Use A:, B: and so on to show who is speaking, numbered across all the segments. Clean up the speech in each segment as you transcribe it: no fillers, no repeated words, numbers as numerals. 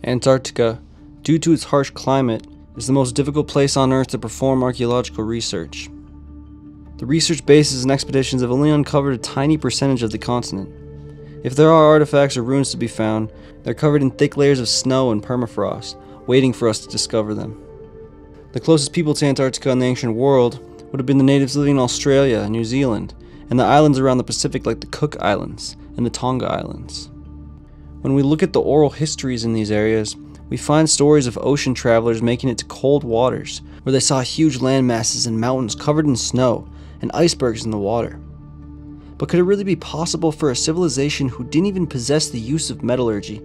A: Antarctica, due to its harsh climate, is the most difficult place on Earth to perform archaeological research. The research bases and expeditions have only uncovered a tiny percentage of the continent. If there are artifacts or ruins to be found, they're covered in thick layers of snow and permafrost, waiting for us to discover them. The closest people to Antarctica in the ancient world would have been the natives living in Australia and New Zealand, and the islands around the Pacific like the Cook Islands and the Tonga Islands. When we look at the oral histories in these areas, we find stories of ocean travelers making it to cold waters, where they saw huge land masses and mountains covered in snow and icebergs in the water. But could it really be possible for a civilization who didn't even possess the use of metallurgy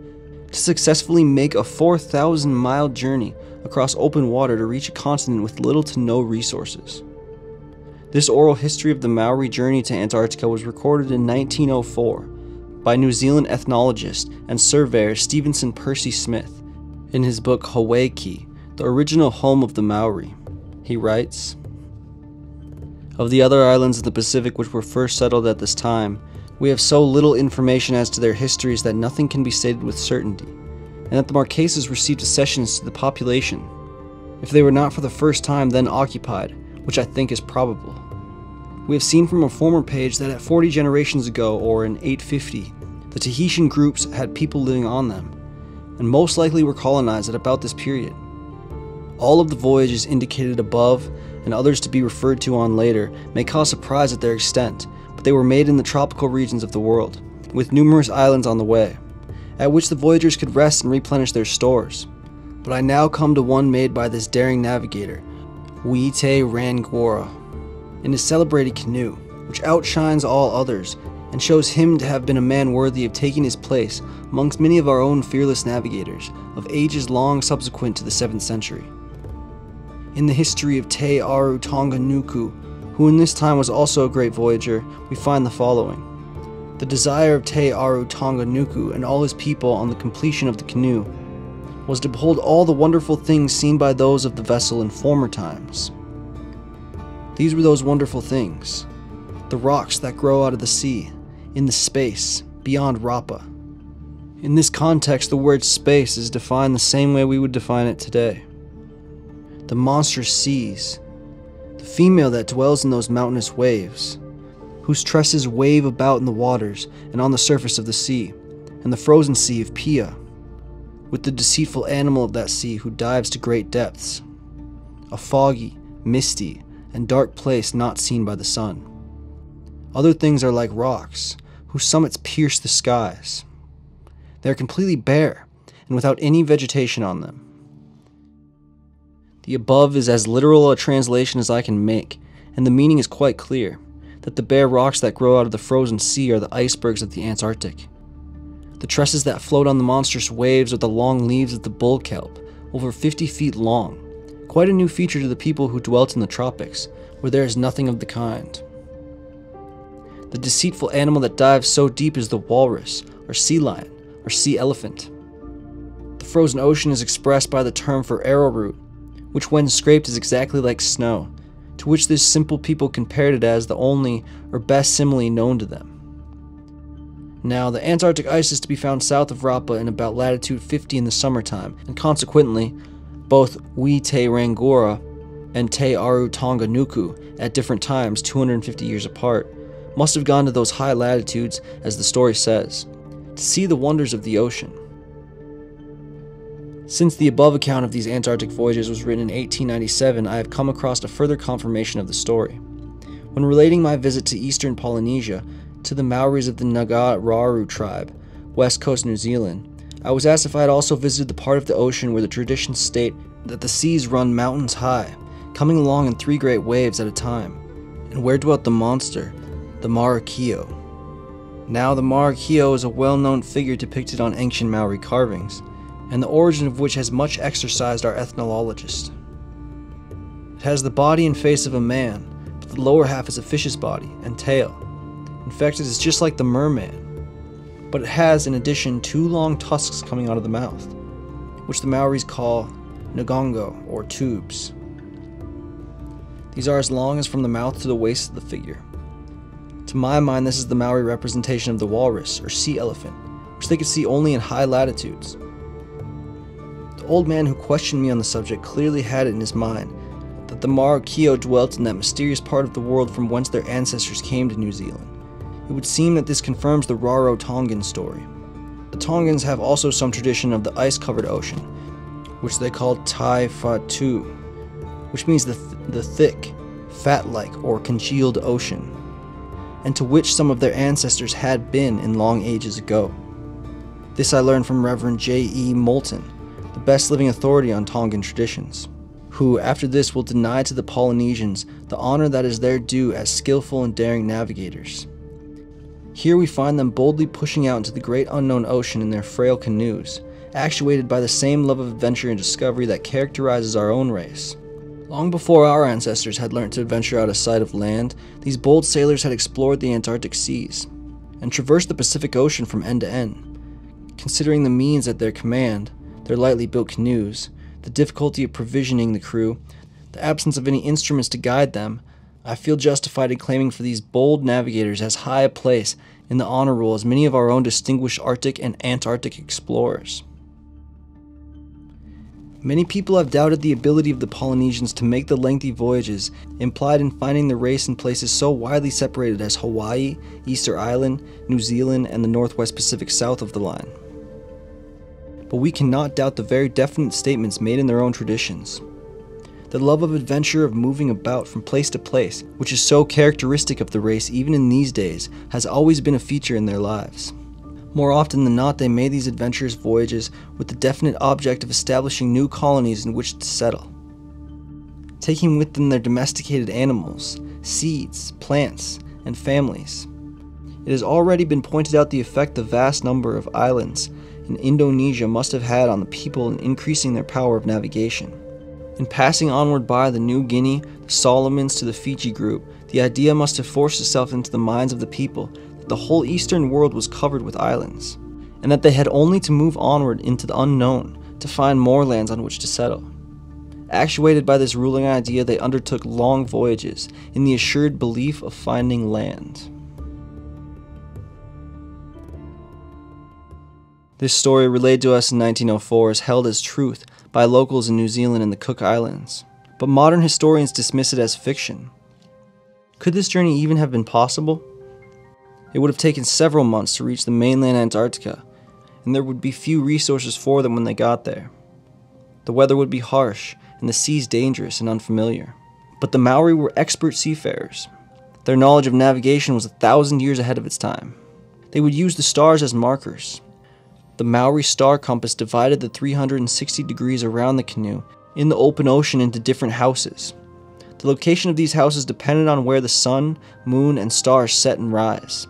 A: to successfully make a 4,000-mile journey across open water to reach a continent with little to no resources? This oral history of the Maori journey to Antarctica was recorded in 1904 by New Zealand ethnologist and surveyor Stevenson Percy Smith in his book Hawaii, the original home of the Maori. He writes, "Of the other islands of the Pacific which were first settled at this time, we have so little information as to their histories that nothing can be stated with certainty, and that the Marquesas received accessions to the population, if they were not for the first time then occupied, which I think is probable. We have seen from a former page that at 40 generations ago, or in 850, the Tahitian groups had people living on them, and most likely were colonized at about this period. All of the voyages indicated above, and others to be referred to on later, may cause surprise at their extent, but they were made in the tropical regions of the world, with numerous islands on the way, at which the voyagers could rest and replenish their stores. But I now come to one made by this daring navigator, Te Rangora, in his celebrated canoe, which outshines all others, and shows him to have been a man worthy of taking his place amongst many of our own fearless navigators of ages long subsequent to the 7th century. In the history of Te Aru Tonga Nuku, who in this time was also a great voyager, we find the following. The desire of Te Aru Tonga Nuku and all his people on the completion of the canoe was to behold all the wonderful things seen by those of the vessel in former times. These were those wonderful things, the rocks that grow out of the sea, in the space, beyond Rapa. In this context, the word space is defined the same way we would define it today. The monstrous seas, the female that dwells in those mountainous waves, whose tresses wave about in the waters and on the surface of the sea, and the frozen sea of Pia, with the deceitful animal of that sea who dives to great depths, a foggy, misty, and dark place not seen by the sun. Other things are like rocks, whose summits pierce the skies. They are completely bare, and without any vegetation on them. The above is as literal a translation as I can make, and the meaning is quite clear, that the bare rocks that grow out of the frozen sea are the icebergs of the Antarctic. The tresses that float on the monstrous waves are the long leaves of the bull kelp, over 50 feet long, quite a new feature to the people who dwelt in the tropics, where there is nothing of the kind. The deceitful animal that dives so deep is the walrus, or sea lion, or sea elephant. The frozen ocean is expressed by the term for arrowroot, which when scraped is exactly like snow, to which this simple people compared it as the only or best simile known to them. Now, the Antarctic ice is to be found south of Rapa in about latitude 50 in the summertime, and consequently, both Te Rangora and Te Aru Tonga Nuku, at different times 250 years apart, must have gone to those high latitudes, as the story says, to see the wonders of the ocean. Since the above account of these Antarctic voyages was written in 1897, I have come across a further confirmation of the story. When relating my visit to eastern Polynesia, to the Maoris of the Ngāraru tribe, west coast New Zealand, I was asked if I had also visited the part of the ocean where the traditions state that the seas run mountains high, coming along in 3 great waves at a time, and where dwelt the monster, the Marakio. Now, the Marakio is a well-known figure depicted on ancient Maori carvings, and the origin of which has much exercised our ethnologists. It has the body and face of a man, but the lower half is a fish's body and tail. In fact, it is just like the merman, but it has, in addition, 2 long tusks coming out of the mouth, which the Maoris call ngongo, or tubes. These are as long as from the mouth to the waist of the figure. To my mind, this is the Maori representation of the walrus, or sea elephant, which they could see only in high latitudes. old man who questioned me on the subject clearly had it in his mind that the Maroochydore dwelt in that mysterious part of the world from whence their ancestors came to New Zealand. It would seem that this confirms the Raro-Tongan story. The Tongans have also some tradition of the ice-covered ocean, which they call Tai Fatu, which means the thick, fat-like, or congealed ocean, and to which some of their ancestors had been in long ages ago. This I learned from Reverend J.E. Moulton, the best living authority on Tongan traditions, who after this will deny to the Polynesians the honor that is their due as skillful and daring navigators. Here we find them boldly pushing out into the great unknown ocean in their frail canoes, actuated by the same love of adventure and discovery that characterizes our own race. Long before our ancestors had learned to adventure out of sight of land, these bold sailors had explored the Antarctic seas and traversed the Pacific Ocean from end to end. Considering the means at their command, their lightly built canoes, the difficulty of provisioning the crew, the absence of any instruments to guide them, I feel justified in claiming for these bold navigators as high a place in the honor roll as many of our own distinguished Arctic and Antarctic explorers. Many people have doubted the ability of the Polynesians to make the lengthy voyages implied in finding the race in places so widely separated as Hawaii, Easter Island, New Zealand, and the Northwest Pacific south of the line. But we cannot doubt the very definite statements made in their own traditions. The love of adventure, of moving about from place to place, which is so characteristic of the race even in these days, has always been a feature in their lives. More often than not, they made these adventurous voyages with the definite object of establishing new colonies in which to settle, taking with them their domesticated animals, seeds, plants, and families. It has already been pointed out the effect the vast number of islands in Indonesia must have had on the people in increasing their power of navigation. In passing onward by the New Guinea, the Solomons to the Fiji group, the idea must have forced itself into the minds of the people that the whole eastern world was covered with islands, and that they had only to move onward into the unknown to find more lands on which to settle. Actuated by this ruling idea, they undertook long voyages in the assured belief of finding land. This story, relayed to us in 1904, is held as truth by locals in New Zealand and the Cook Islands, but modern historians dismiss it as fiction. Could this journey even have been possible? It would have taken several months to reach the mainland Antarctica, and there would be few resources for them when they got there. The weather would be harsh, and the seas dangerous and unfamiliar. But the Maori were expert seafarers. Their knowledge of navigation was 1,000 years ahead of its time. They would use the stars as markers. The Maori star compass divided the 360 degrees around the canoe in the open ocean into different houses. The location of these houses depended on where the sun, moon, and stars set and rise.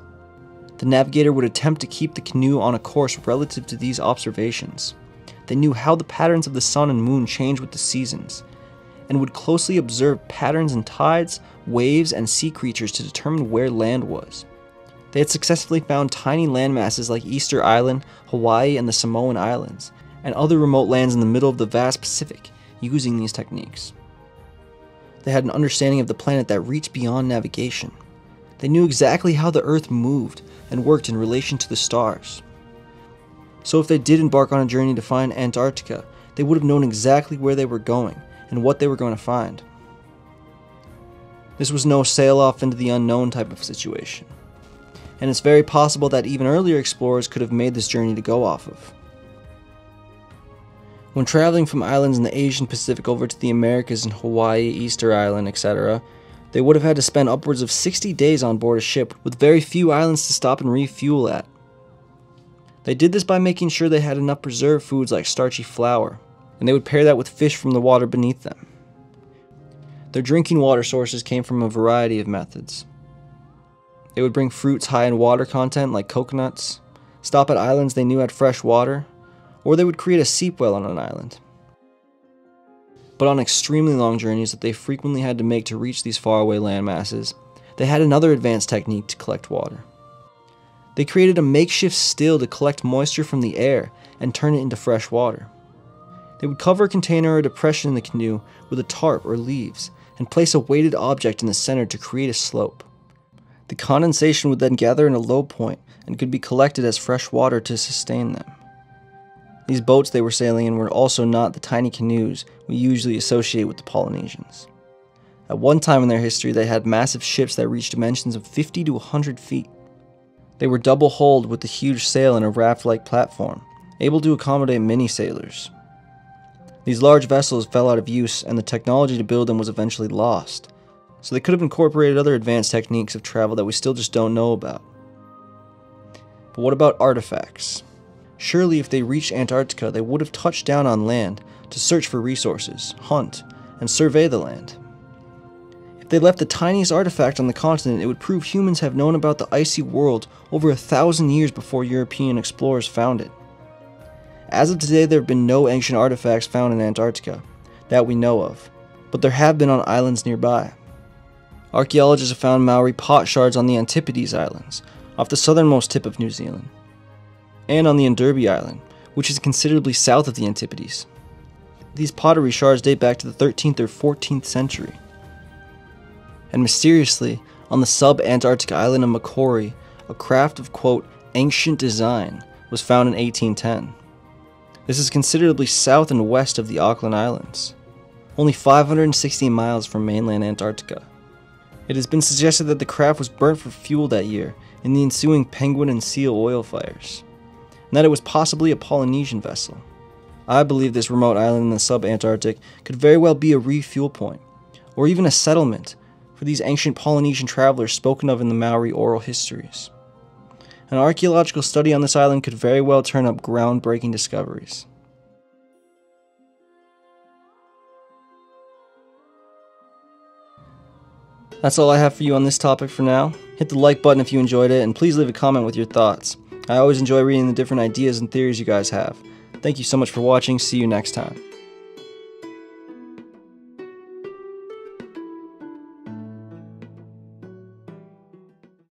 A: The navigator would attempt to keep the canoe on a course relative to these observations. They knew how the patterns of the sun and moon changed with the seasons, and would closely observe patterns in tides, waves, and sea creatures to determine where land was. They had successfully found tiny landmasses like Easter Island, Hawaii, and the Samoan Islands, and other remote lands in the middle of the vast Pacific using these techniques. They had an understanding of the planet that reached beyond navigation. They knew exactly how the Earth moved and worked in relation to the stars. So if they did embark on a journey to find Antarctica, they would have known exactly where they were going and what they were going to find. This was no sail off into the unknown type of situation, and it's very possible that even earlier explorers could have made this journey to go off of. When traveling from islands in the Asian Pacific over to the Americas in Hawaii, Easter Island, etc., they would have had to spend upwards of 60 days on board a ship with very few islands to stop and refuel at. They did this by making sure they had enough preserved foods like starchy flour, and they would pair that with fish from the water beneath them. Their drinking water sources came from a variety of methods. They would bring fruits high in water content like coconuts, stop at islands they knew had fresh water, or they would create a seep well on an island. But on extremely long journeys that they frequently had to make to reach these faraway landmasses, they had another advanced technique to collect water. They created a makeshift still to collect moisture from the air and turn it into fresh water. They would cover a container or depression in the canoe with a tarp or leaves and place a weighted object in the center to create a slope. The condensation would then gather in a low point and could be collected as fresh water to sustain them. These boats they were sailing in were also not the tiny canoes we usually associate with the Polynesians. At one time in their history, they had massive ships that reached dimensions of 50 to 100 feet. They were double-hulled with a huge sail and a raft-like platform, able to accommodate many sailors. These large vessels fell out of use, and the technology to build them was eventually lost, so they could have incorporated other advanced techniques of travel that we still just don't know about. But what about artifacts? Surely if they reached Antarctica, they would have touched down on land to search for resources, hunt, and survey the land. If they left the tiniest artifact on the continent, it would prove humans have known about the icy world over 1,000 years before European explorers found it. As of today, there have been no ancient artifacts found in Antarctica that we know of, but there have been on islands nearby. Archaeologists have found Maori pot shards on the Antipodes Islands, off the southernmost tip of New Zealand, and on the Derby Island, which is considerably south of the Antipodes. These pottery shards date back to the 13th or 14th century. And mysteriously, on the sub-Antarctic island of Macquarie, a craft of, quote, ancient design was found in 1810. This is considerably south and west of the Auckland Islands, only 560 miles from mainland Antarctica. It has been suggested that the craft was burnt for fuel that year in the ensuing penguin and seal oil fires, and that it was possibly a Polynesian vessel. I believe this remote island in the sub-Antarctic could very well be a refuel point, or even a settlement for these ancient Polynesian travelers spoken of in the Maori oral histories. An archaeological study on this island could very well turn up groundbreaking discoveries. That's all I have for you on this topic for now. Hit the like button if you enjoyed it, and please leave a comment with your thoughts. I always enjoy reading the different ideas and theories you guys have. Thank you so much for watching. See you next time.